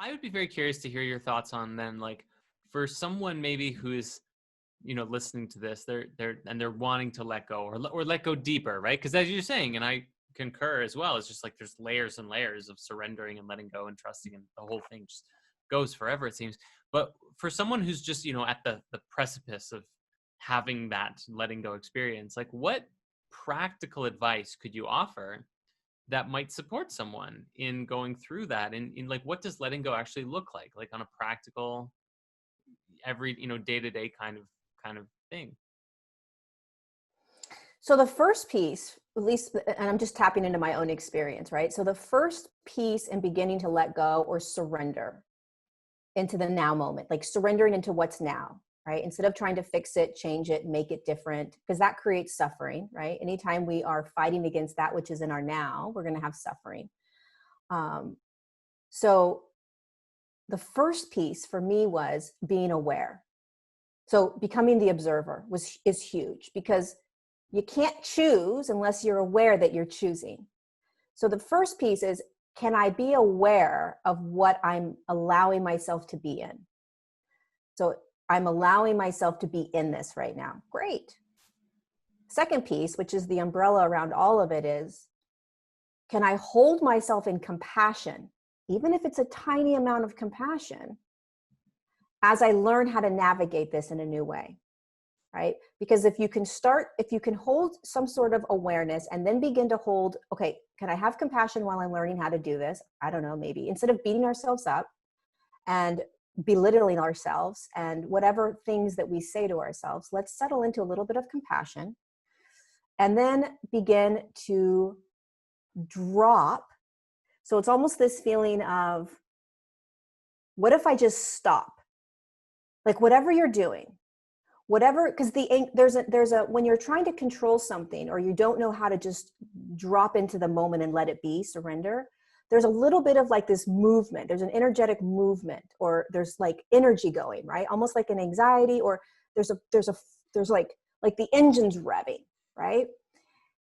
I would be very curious to hear your thoughts on then, like, for someone maybe who is, listening to this, they're wanting to let go or let go deeper, right? Because as you're saying, and I concur as well, it's just like there's layers and layers of surrendering and letting go and trusting, and the whole thing just goes forever, it seems. But for someone who's just, at the precipice of having that letting go experience, like, what practical advice could you offer that might support someone in going through that? And in like, what does letting go actually look like on a practical, every, day-to-day kind of thing? So the first piece, at least, and I'm just tapping into my own experience, right? So the first piece in beginning to let go or surrender into the now moment, like surrendering into what's now, right? Instead of trying to fix it, change it, make it different, because that creates suffering, right? Anytime we are fighting against that which is in our now, we're going to have suffering. So the first piece for me was being aware. So becoming the observer is huge, because you can't choose unless you're aware that you're choosing. So the first piece is, can I be aware of what I'm allowing myself to be in? So I'm allowing myself to be in this right now. Great. Second piece, which is the umbrella around all of it, is, can I hold myself in compassion, even if it's a tiny amount of compassion, as I learn how to navigate this in a new way, right? Because if you can hold some sort of awareness and then begin to hold, okay, can I have compassion while I'm learning how to do this? I don't know, maybe instead of beating ourselves up and belittling ourselves and whatever things that we say to ourselves, let's settle into a little bit of compassion and then begin to drop. So it's almost this feeling of, what if I just stop? Like whatever you're doing, whatever, because there's a when you're trying to control something, or you don't know how to just drop into the moment and let it be, surrender, there's a little bit of like this movement, there's an energetic movement, or there's like energy going, right? Almost like an anxiety, or there's like the engine's revving, right?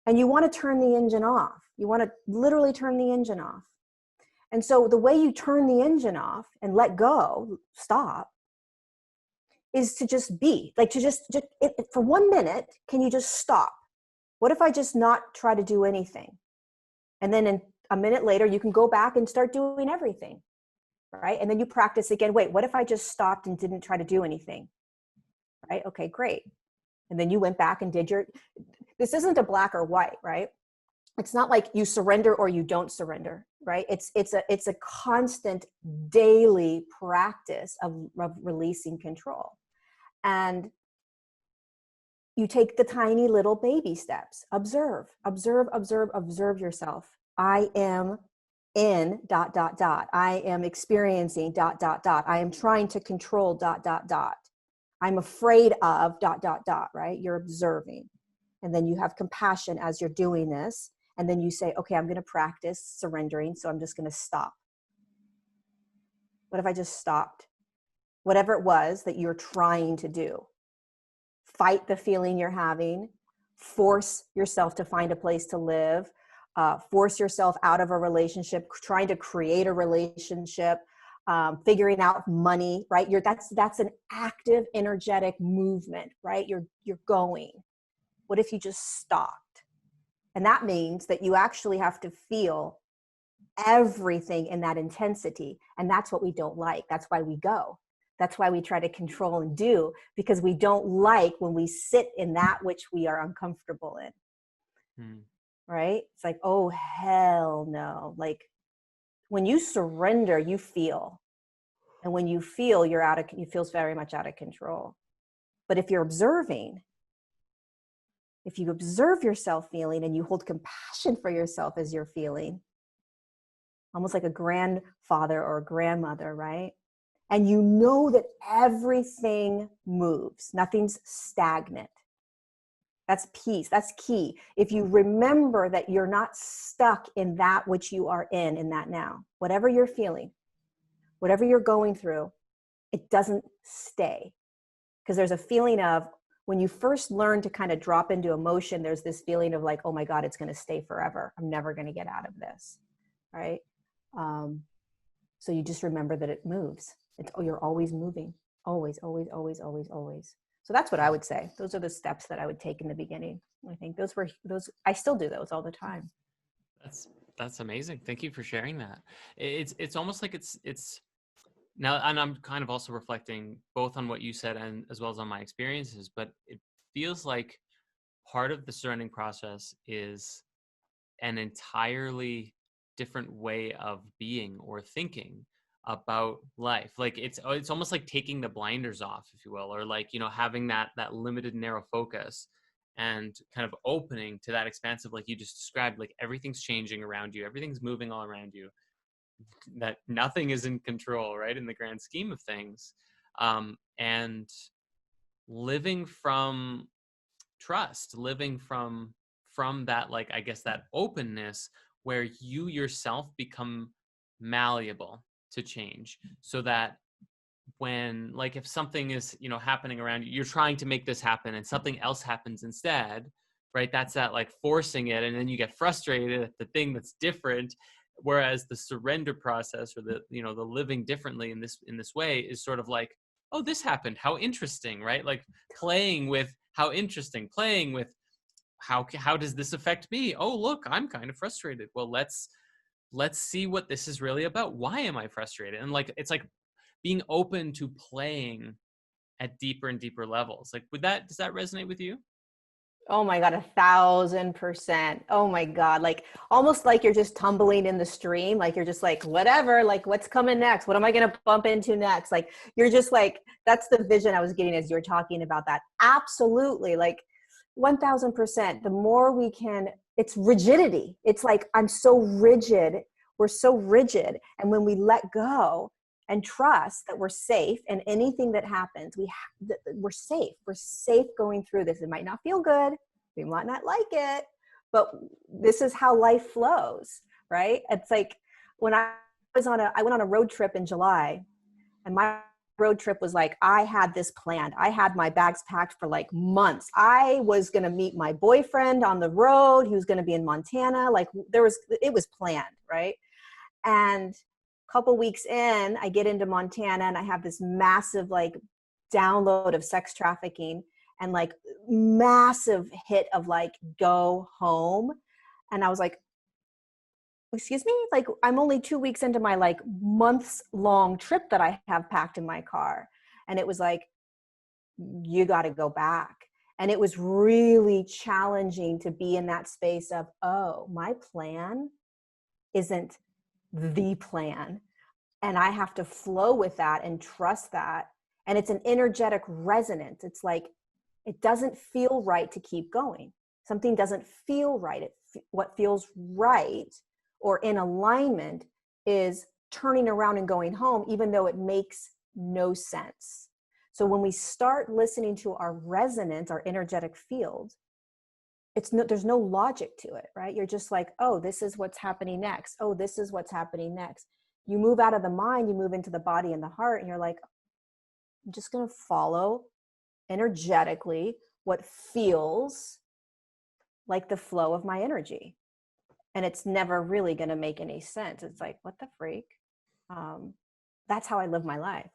And you want to turn the engine off. You want to literally turn the engine off. And so the way you turn the engine off and let go, stop, is to just be, like to just for 1 minute, can you just stop? What if I just not try to do anything? And then in a minute later, you can go back and start doing everything, right? And then you practice again. Wait, what if I just stopped and didn't try to do anything? Right? Okay, great. And then you went back and did this isn't a black or white, right? It's not like you surrender or you don't surrender, right? It's a constant daily practice of releasing control. And you take the tiny little baby steps. Observe yourself. I am in ... I am experiencing ... I am trying to control ... I'm afraid of ... right? You're observing. And then you have compassion as you're doing this. And then you say, okay, I'm going to practice surrendering. So I'm just going to stop. What if I just stopped? Whatever it was that you're trying to do. Fight the feeling you're having. Force yourself to find a place to live. Force yourself out of a relationship, trying to create a relationship, figuring out money, right? That's an active, energetic movement, right? You're going. What if you just stopped? And that means that you actually have to feel everything in that intensity. And that's what we don't like. That's why we go. That's why we try to control and do, because we don't like when we sit in that which we are uncomfortable in. Right? It's like, oh, hell no. Like when you surrender, you feel. And when you feel, you feel very much out of control. But if you're observing, if you observe yourself feeling and you hold compassion for yourself as you're feeling, almost like a grandfather or a grandmother, right? And you know that everything moves, nothing's stagnant. That's peace, that's key. If you remember that you're not stuck in that which you are in that now, whatever you're feeling, whatever you're going through, it doesn't stay. Because there's a feeling of, when you first learn to kind of drop into emotion, there's this feeling of like, oh my God, it's going to stay forever. I'm never going to get out of this, right? So you just remember that it moves. You're always moving. Always, always, always, always, always. So that's what I would say. Those are the steps that I would take in the beginning. I think those, I still do those all the time. That's amazing. Thank you for sharing that. It's almost like it's now, and I'm kind of also reflecting both on what you said and as well as on my experiences, but it feels like part of the surrendering process is an entirely different way of being or thinking about life. Like it's almost like taking the blinders off, if you will, or like, having that limited narrow focus and kind of opening to that expansive, like you just described, like everything's changing around you, everything's moving all around you, that nothing is in control, right, in the grand scheme of things. And living from trust, living from that, like, I guess that openness where you yourself become malleable to change, so that when, like, if something is, happening around you, you're trying to make this happen and something else happens instead, right? That's that, like, forcing it, and then you get frustrated at the thing that's different. Whereas the surrender process, or the, the living differently in this way, is sort of like, oh, this happened, how interesting, right? Like playing with how interesting, playing with how does this affect me? Oh, look, I'm kind of frustrated. Well, let's see what this is really about. Why am I frustrated? And like, it's like being open to playing at deeper and deeper levels. Like, does that resonate with you? Oh my God, 1,000%. Oh my God. Like almost like you're just tumbling in the stream. Like you're just like, whatever, like what's coming next? What am I going to bump into next? Like you're just like, that's the vision I was getting as you're talking about that. Absolutely. Like 1,000%. The more we can, it's rigidity. It's like, I'm so rigid. We're so rigid. And when we let go and trust that we're safe, and anything that happens, we're safe. We're safe going through this. It might not feel good. We might not like it, but this is how life flows, right? It's like when I went on a road trip in July, and my road trip was like, I had this planned. I had my bags packed for like months. I was going to meet my boyfriend on the road. He was going to be in Montana. Like it was planned, right? And couple weeks in, I get into Montana and I have this massive like download of sex trafficking and like massive hit of like go home. And I was like, excuse me? Like I'm only 2 weeks into my like months long trip that I have packed in my car. And it was like, you got to go back. And it was really challenging to be in that space of, oh, my plan isn't the plan. And I have to flow with that and trust that. And it's an energetic resonance. It's like, it doesn't feel right to keep going. Something doesn't feel right. What feels right or in alignment is turning around and going home, even though it makes no sense. So when we start listening to our resonance, our energetic field, there's no logic to it, right? You're just like, oh, this is what's happening next. Oh, this is what's happening next. You move out of the mind, you move into the body and the heart, and you're like, I'm just going to follow energetically what feels like the flow of my energy. And it's never really going to make any sense. It's like, what the freak? That's how I live my life.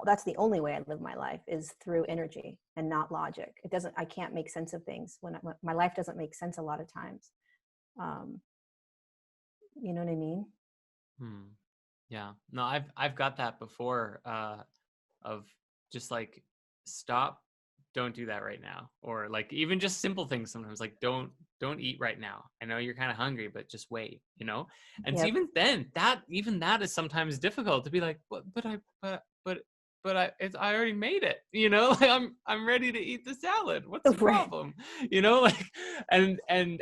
That's the only way I live my life, is through energy and not logic. I can't make sense of things when my life doesn't make sense a lot of times. You know what I mean? Yeah, no, I've got that before, of just like, stop, don't do that right now. Or like even just simple things sometimes, like don't eat right now. I know you're kind of hungry, but just wait, And so Yep. even then, that is sometimes difficult to be like, I already made it, like I'm ready to eat the salad. What's the Right. problem? Like, and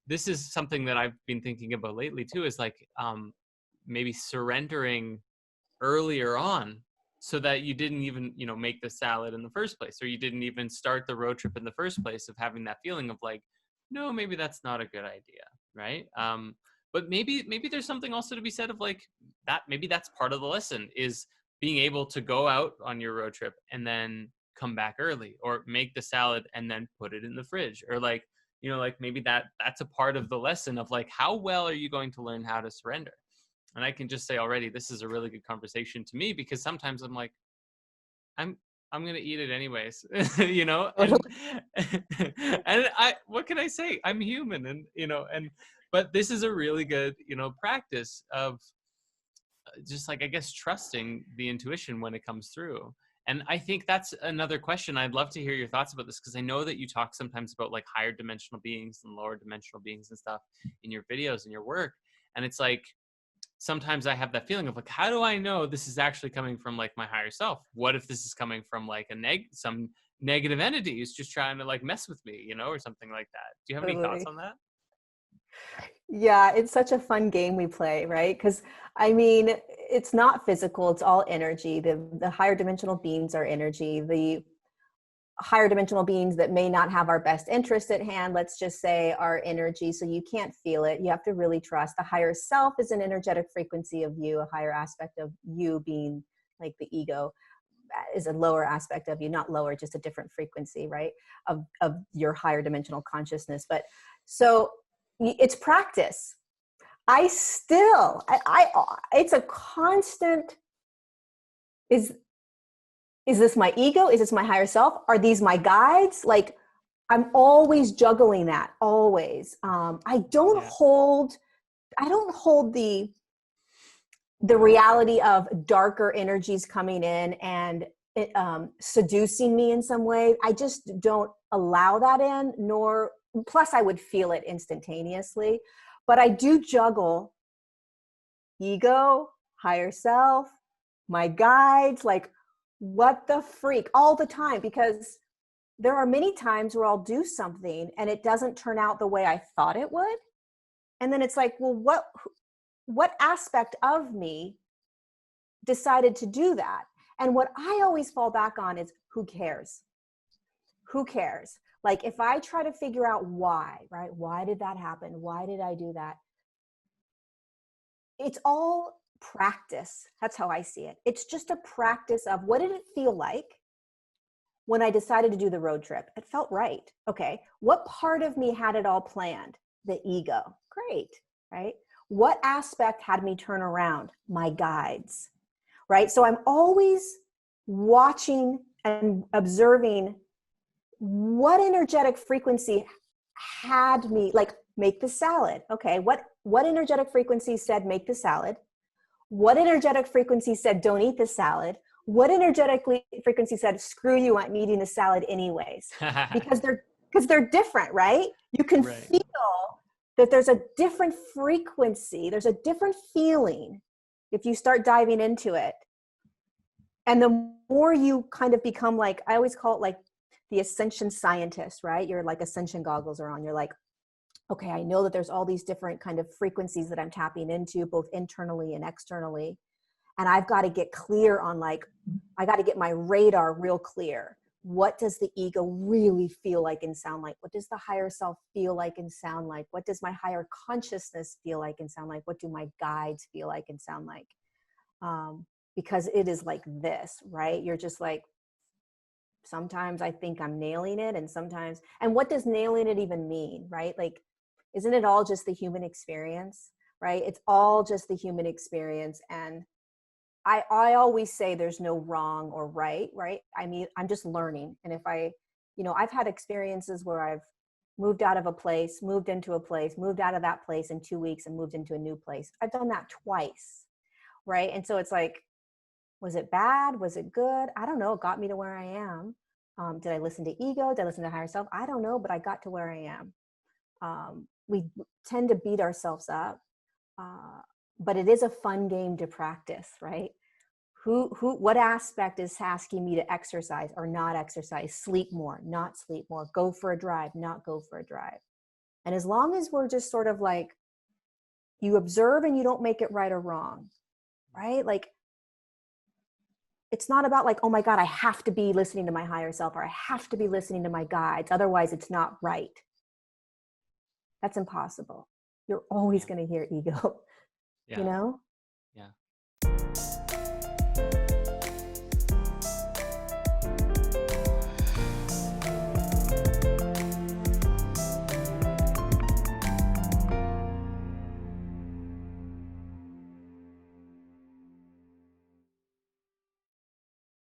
this is something that I've been thinking about lately too, is like, maybe surrendering earlier on, so that you didn't even, make the salad in the first place, or you didn't even start the road trip in the first place, of having that feeling of like, no, maybe that's not a good idea. Right. But maybe there's something also to be said of like that. Maybe that's part of the lesson, is being able to go out on your road trip and then come back early, or make the salad and then put it in the fridge, or like, like maybe that's a part of the lesson of like, how well are you going to learn how to surrender? And I can just say already, this is a really good conversation to me, because sometimes I'm like, I'm gonna eat it anyways, you know, and and what can I say? I'm human, and but this is a really good, practice of just like, I guess, trusting the intuition when it comes through. And I think that's another question. I'd love to hear your thoughts about this, because I know that you talk sometimes about like higher dimensional beings and lower dimensional beings and stuff in your videos and your work. And it's like, sometimes I have that feeling of like, how do I know this is actually coming from like my higher self? What if this is coming from like some negative entity who's just trying to like mess with me, or something like that? Do you have any thoughts Totally. on that? Yeah, it's such a fun game we play, right? Because I mean, it's not physical, it's all energy. The higher dimensional beings are energy. The higher dimensional beings that may not have our best interest at hand, let's just say, are energy. So you can't feel it. You have to really trust. The higher self is an energetic frequency of you, a higher aspect of you being like the ego is a lower aspect of you, not lower, just a different frequency, right? Of your higher dimensional consciousness. But so it's practice. It's a constant, is this my ego? Is this my higher self? Are these my guides? Like, I'm always juggling that, always. I don't hold the reality of darker energies coming in and seducing me in some way. I just don't allow that in, plus I would feel it instantaneously. But I do juggle ego, higher self, my guides, like, what the freak, all the time, because there are many times where I'll do something and it doesn't turn out the way I thought it would. And then it's like, well, what aspect of me decided to do that? And what I always fall back on is, who cares? Who cares? Like, if I try to figure out why, right? Why did that happen? Why did I do that? It's all practice. That's how I see it. It's just a practice of, what did it feel like when I decided to do the road trip? It felt right. Okay. What part of me had it all planned? The ego. Great. Right? What aspect had me turn around? My guides. Right? So I'm always watching and observing what energetic frequency had me, like, make the salad. Okay. What energetic frequency said, make the salad? What energetic frequency said, don't eat the salad? What energetic frequency said, screw you, I'm eating the salad anyways? Because they're different, right? You can feel that there's a different frequency. There's a different feeling if you start diving into it. And the more you kind of become, like, I always call it like the ascension scientist, right? You're like, ascension goggles are on. You're like, okay, I know that there's all these different kind of frequencies that I'm tapping into, both internally and externally. And I've got to get clear on, like, I got to get my radar real clear. What does the ego really feel like and sound like? What does the higher self feel like and sound like? What does my higher consciousness feel like and sound like? What do my guides feel like and sound like? Because it is like this, right? You're just like, sometimes I think I'm nailing it, and sometimes, and what does nailing it even mean, right? Like, isn't it all just the human experience, right? It's all just the human experience. And I always say there's no wrong or right? I mean, I'm just learning. And if I've had experiences where I've moved out of a place, moved into a place, moved out of that place in 2 weeks and moved into a new place. I've done that twice, right? And so it's like, was it bad? Was it good? I don't know. It got me to where I am. Did I listen to ego? Did I listen to higher self? I don't know, but I got to where I am. We tend to beat ourselves up, but it is a fun game to practice, right? What aspect is asking me to exercise or not exercise, sleep more, not sleep more, go for a drive, not go for a drive? And as long as we're just sort of like, you observe and you don't make it right or wrong, right? Like, it's not about like, oh my God, I have to be listening to my higher self, or I have to be listening to my guides, otherwise it's not right. That's impossible. You're always going to hear ego, Yeah. you know? Yeah.